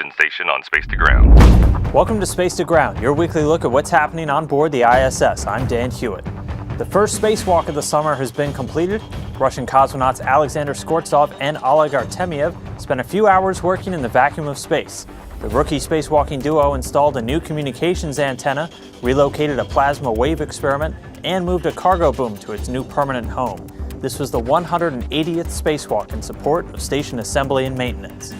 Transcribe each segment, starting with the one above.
television station on Space to Ground. Welcome to Space to Ground, your weekly look at what's happening on board the ISS. I'm Dan Hewitt. The first spacewalk of the summer has been completed. Russian cosmonauts Alexander Skvortsov and Oleg Artemyev spent a few hours working in the vacuum of space. The rookie spacewalking duo installed a new communications antenna, relocated a plasma wave experiment, and moved a cargo boom to its new permanent home. This was the 180th spacewalk in support of station assembly and maintenance.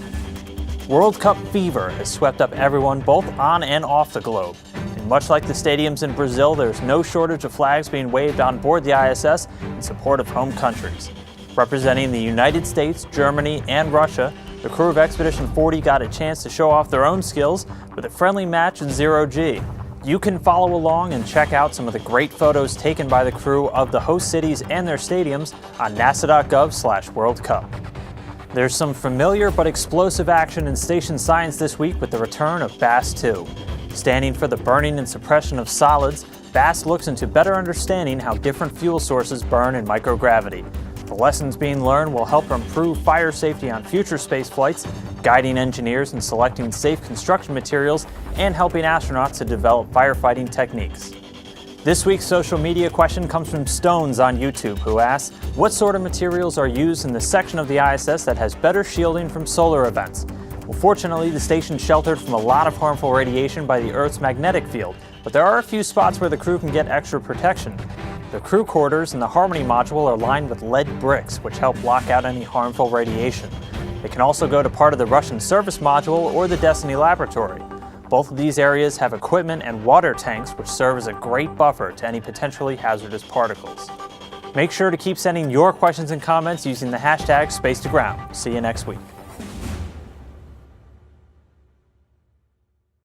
World Cup fever has swept up everyone both on and off the globe. And much like the stadiums in Brazil, there's no shortage of flags being waved on board the ISS in support of home countries. Representing the United States, Germany, and Russia, the crew of Expedition 40 got a chance to show off their own skills with a friendly match in zero-G. You can follow along and check out some of the great photos taken by the crew of the host cities and their stadiums on nasa.gov/World Cup. There's some familiar but explosive action in station science this week with the return of BASS-2. Standing for the burning and suppression of solids, BASS looks into better understanding how different fuel sources burn in microgravity. The lessons being learned will help improve fire safety on future space flights, guiding engineers in selecting safe construction materials, and helping astronauts to develop firefighting techniques. This week's social media question comes from Stones on YouTube, who asks, what sort of materials are used in the section of the ISS that has better shielding from solar events? Well, fortunately, the station's sheltered from a lot of harmful radiation by the Earth's magnetic field, but there are a few spots where the crew can get extra protection. The crew quarters and the Harmony module are lined with lead bricks, which help block out any harmful radiation. It can also go to part of the Russian service module or the Destiny laboratory. Both of these areas have equipment and water tanks, which serve as a great buffer to any potentially hazardous particles. Make sure to keep sending your questions and comments using the hashtag #SpaceToGround. See you next week.